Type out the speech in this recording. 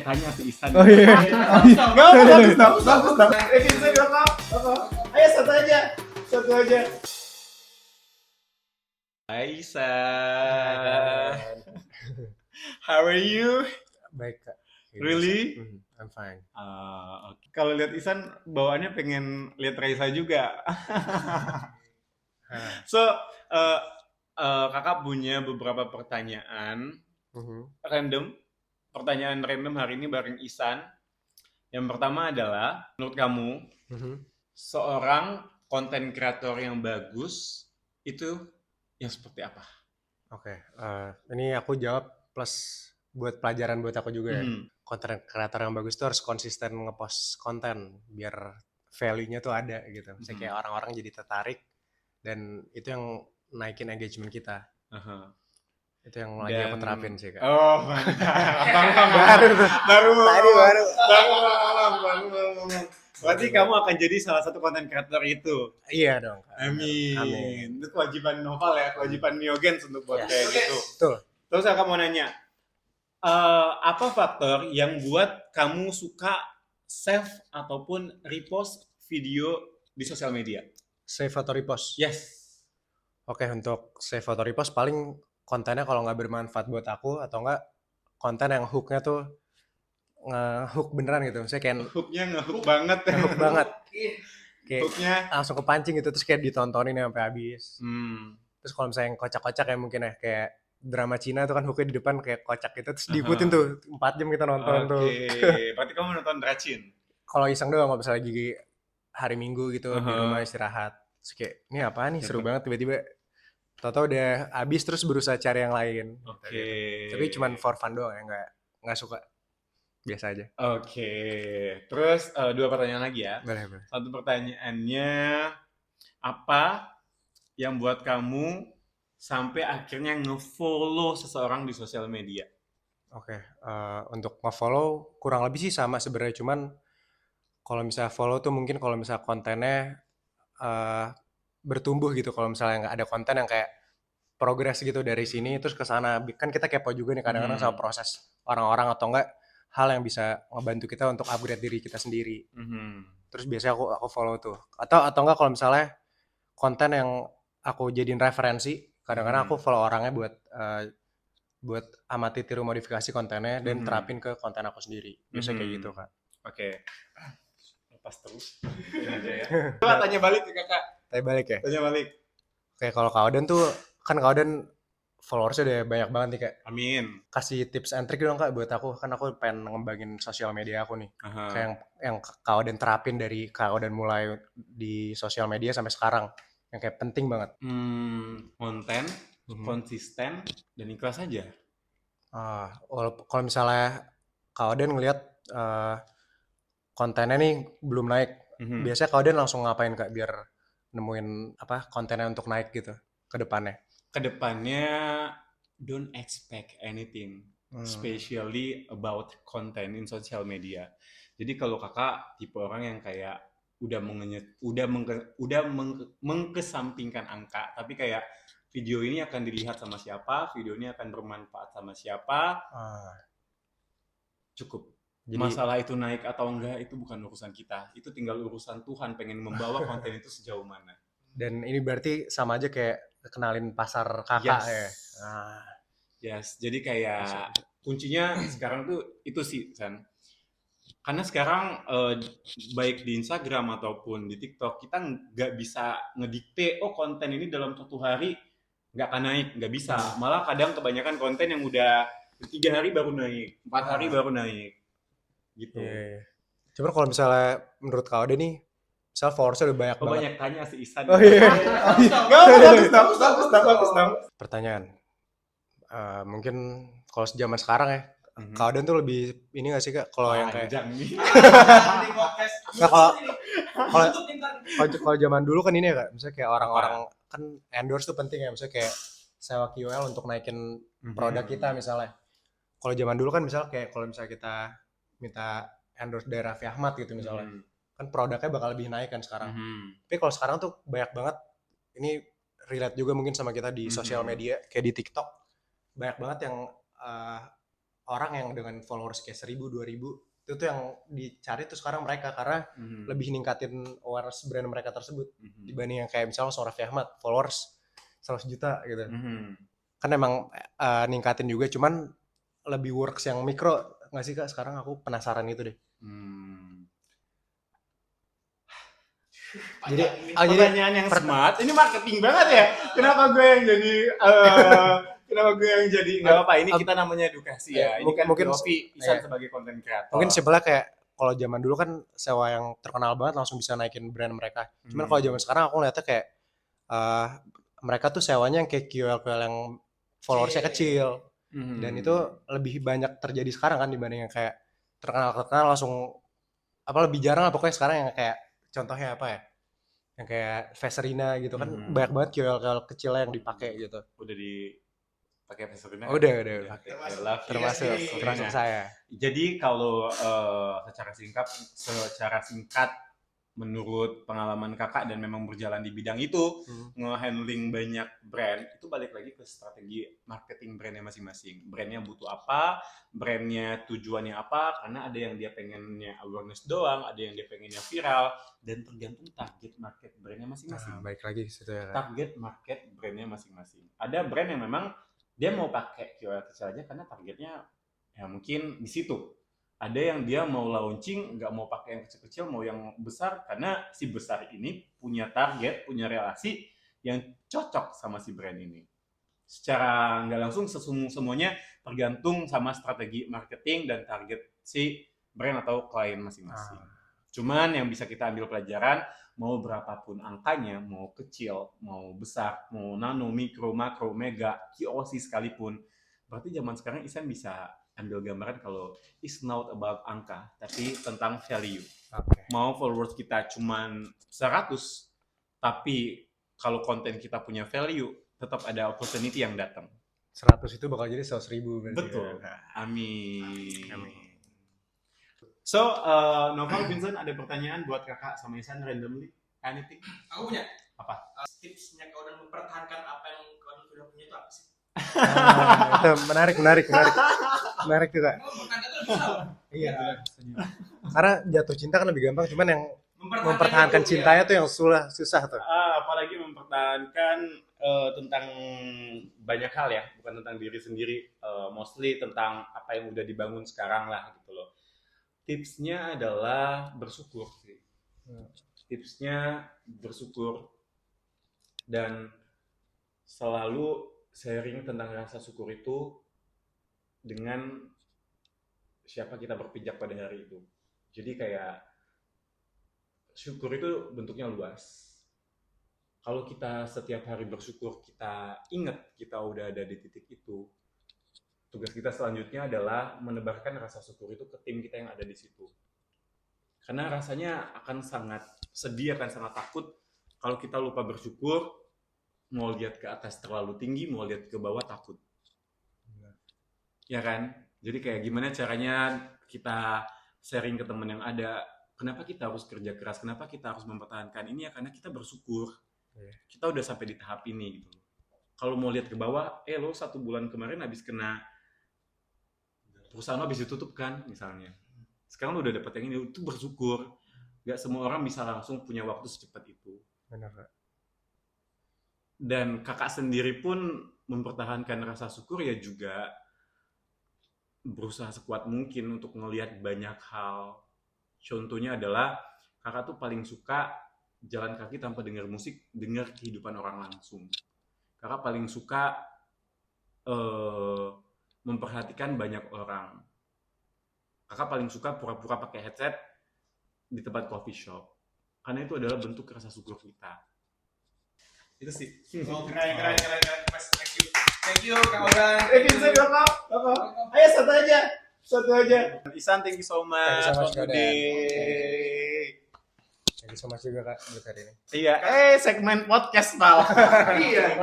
Tanya si Isan. Oh iya. Bagus dong. Bisa dong. Ayo satu aja. Hai Isan. How are you? Baik kak. Really? I'm fine. Okay. Kalau lihat Isan bawaannya pengen lihat Raisa juga. So, uh, kakak punya beberapa pertanyaan random. Pertanyaan random hari ini bareng Isan. Yang pertama adalah, menurut kamu, seorang konten kreator yang bagus itu yang seperti apa? Oke, ini aku jawab plus buat pelajaran buat aku juga ya. Konten kreator yang bagus tuh harus konsisten ngepost konten biar value-nya tuh ada gitu. Misalnya kayak orang-orang jadi tertarik dan itu yang naikin engagement kita. Itu yang lagi aku terapin sih kak. Oh mantap. Baru. Berarti kamu akan jadi salah satu konten kreator itu. Iya dong kak. Amin. Itu kewajiban Noval ya, kewajiban Miogens untuk buat kayak gitu. Betul. Terus aku mau nanya, apa faktor yang buat kamu suka save ataupun repost video di sosial media? Save atau repost? Yes. Oke, untuk save atau repost paling kontennya kalau nggak bermanfaat buat aku atau nggak konten yang hook-nya tuh nge-hook beneran gitu. Misalnya kayak hook-nya nge-hook banget. Nge-hook banget. Kayak hook-nya langsung kepancing gitu terus kayak ditontonin sampai habis. Terus kalau misalnya yang kocak-kocak ya mungkin ya kayak drama Cina tuh kan hooknya di depan kayak kocak gitu terus diikutin tuh 4 jam kita nonton tuh. Oke, berarti kamu nonton Dracin? Kalau iseng doang nggak bisa lagi hari Minggu gitu di rumah istirahat. Terus kayak ini apa nih seru banget tiba-tiba tau-tau udah habis terus berusaha cari yang lain. Oke. Gitu. Tapi cuman for fun doang ya nggak suka. Biasa aja. Oke. Terus dua pertanyaan lagi ya. Boleh. Satu pertanyaannya, apa yang buat kamu sampai akhirnya nge-follow seseorang di sosial media? Oke, untuk nge-follow kurang lebih sih sama sebenarnya, cuman kalau misalnya follow tuh mungkin kalau misalnya kontennya bertumbuh gitu, kalau misalnya nggak ada konten yang kayak progres gitu dari sini terus ke sana, kan kita kepo juga nih kadang-kadang sama proses orang-orang atau enggak hal yang bisa ngebantu kita untuk upgrade diri kita sendiri. Terus biasanya aku follow tuh. Atau enggak kalau misalnya konten yang aku jadiin referensi, kadang-kadang aku follow orangnya buat amati tiru modifikasi kontennya dan terapin ke konten aku sendiri. Biasanya kayak gitu, Kak. Oke. Lepas terus. Ini aja ya. Coba tanya balik ke kakak. Tanya balik ya? Tanya balik. Oke, kalau Kak Oden tuh, kan Kak Oden followersnya udah banyak banget nih, Kak. Amin. Kasih tips and trick dong, Kak, buat aku. Kan aku pengen ngembangin sosial media aku nih. Kayak yang Kak Oden terapin dari Kak Oden mulai di sosial media sampai sekarang. Yang kayak penting banget. Konten, konsisten, dan ikhlas aja. Kalau misalnya Kak Oden ngelihat kontennya nih belum naik, biasanya Kak Oden langsung ngapain, Kak, biar nemuin kontennya untuk naik gitu ke depannya? Kedepannya don't expect anything, especially about content in social media. Jadi kalau kakak tipe orang yang kayak udah mengkesampingkan angka, tapi kayak video ini akan dilihat sama siapa, video ini akan bermanfaat sama siapa, cukup. Jadi, masalah itu naik atau enggak itu bukan urusan kita, itu tinggal urusan Tuhan pengen membawa konten itu sejauh mana. Dan ini berarti sama aja kayak kenalin pasar kakak ya. Yes, jadi kayak kuncinya sekarang tuh itu sih, San. Karena sekarang baik di Instagram ataupun di TikTok kita nggak bisa ngedikte konten ini dalam 1 hari nggak akan naik, nggak bisa. Malah kadang kebanyakan konten yang udah 3 hari baru naik, 4 hari baru naik, gitu. Cuman kalau misalnya menurut Kak Ode nih, misal followersnya udah banyak banget. Banyak tanya si Isan. Bagus dong. Pertanyaan. Mungkin kalau zaman sekarang ya, Kak Oden tuh lebih ini nggak sih, Kak? Kalau yang kayak kalau zaman dulu kan ini ya, Kak. Misalnya kayak orang-orang kan endorse tuh penting ya, misalnya kayak sewa KOL untuk naikin produk kita misalnya. Kalau zaman dulu kan misalnya kayak kalau misalnya kita minta endorse dari Raffi Ahmad gitu misalnya, kan produknya bakal lebih naik kan sekarang. Tapi kalau sekarang tuh banyak banget, ini relate juga mungkin sama kita di sosial media, kayak di TikTok, banyak banget yang orang yang dengan followers kayak 1.000, 2.000 itu tuh yang dicari tuh sekarang mereka, karena lebih ningkatin awareness brand mereka tersebut dibanding yang kayak misalnya Sean Raffi Ahmad followers 100 juta gitu. Kan emang ningkatin juga, cuman lebih works yang mikro nggak sih Kak? Sekarang aku penasaran itu deh. Jadi pertanyaan yang smart, ini marketing banget ya. Kenapa gue yang jadi nggak apa-apa, ini kita namanya edukasi ya. Ini kan mungkin Isan sebagai konten kreator. Mungkin simpelnya kayak kalau zaman dulu kan sewa yang terkenal banget langsung bisa naikin brand mereka. Cuman kalau zaman sekarang aku ngeliatnya kayak mereka tuh sewanya yang kayak KOL yang followersnya kecil. Dan itu lebih banyak terjadi sekarang kan dibanding yang kayak terkenal langsung lebih jarang lah pokoknya sekarang yang kayak contohnya apa ya? Yang kayak Veserina gitu kan banyak banget KOL kecil yang dipakai gitu. Udah dipakai Veserina? Udah. Termasuk saya. Jadi kalau secara singkat menurut pengalaman kakak dan memang berjalan di bidang itu, nge-handling banyak brand, itu balik lagi ke strategi marketing brandnya masing-masing. Brandnya butuh apa, brandnya tujuannya apa, karena ada yang dia pengennya awareness doang, ada yang dia pengennya viral, dan tergantung target market brandnya masing-masing. Baik lagi situ ya. Target market brandnya masing-masing. Ada brand yang memang dia mau pakai KOL kecil aja karena targetnya ya mungkin di situ. Ada yang dia mau launching, nggak mau pakai yang kecil-kecil, mau yang besar, karena si besar ini punya target, punya relasi yang cocok sama si brand ini. Secara nggak langsung, semuanya tergantung sama strategi marketing dan target si brand atau klien masing-masing. Cuman yang bisa kita ambil pelajaran, mau berapapun angkanya, mau kecil, mau besar, mau nano, mikro, makro, mega, KOC sekalipun, berarti zaman sekarang Isan bisa ambil gambaran kalau it's not about angka, tapi tentang value. Mau followers kita cuman 100, tapi kalau konten kita punya value, tetap ada opportunity yang datang. 100 itu bakal jadi 100.000. Betul. Amin. So, Noval, Vincent, ada pertanyaan buat kakak sama Isan randomly? Anything? Aku punya. Apa? Tipsnya kau dan mempertahankan apa yang kau sudah punya itu apa sih? Menarik juga. Iya. Karena jatuh cinta kan lebih gampang, cuman yang mempertahankan cintanya tuh yang susah tuh. Apalagi mempertahankan tentang banyak hal ya, bukan tentang diri sendiri, mostly tentang apa yang udah dibangun sekarang lah gitu loh. Tipsnya adalah bersyukur sih. Tipsnya bersyukur dan selalu sharing tentang rasa syukur itu dengan siapa kita berpijak pada hari itu. Jadi kayak syukur itu bentuknya luas. Kalau kita setiap hari bersyukur, kita ingat kita udah ada di titik itu, tugas kita selanjutnya adalah menebarkan rasa syukur itu ke tim kita yang ada di situ. Karena rasanya akan sangat sedih, akan sangat takut kalau kita lupa bersyukur. Mau lihat ke atas terlalu tinggi, mau lihat ke bawah takut. Ya kan? Jadi kayak gimana caranya kita sharing ke teman yang ada, kenapa kita harus kerja keras, kenapa kita harus mempertahankan ini ya, karena kita bersyukur. Kita udah sampai di tahap ini gitu. Kalau mau lihat ke bawah, lo 1 bulan kemarin habis kena perusahaan lo habis ditutup kan, misalnya. Sekarang lo udah dapat yang ini, itu bersyukur. Gak semua orang bisa langsung punya waktu secepat itu. Benar, Kak. Dan kakak sendiri pun mempertahankan rasa syukur ya juga berusaha sekuat mungkin untuk ngelihat banyak hal. Contohnya adalah kakak tuh paling suka jalan kaki tanpa dengar musik, dengar kehidupan orang langsung. Kakak paling suka memperhatikan banyak orang. Kakak paling suka pura-pura pakai headset di tempat coffee shop. Karena itu adalah bentuk rasa syukur kita. Itu sih. Oh, keren. Mas, thank you kawan. Vincent, ayo satu aja. Isan, thank you so much. Thank you so much juga Kak buat hari ini. Iya, segmen podcast pal. Iya.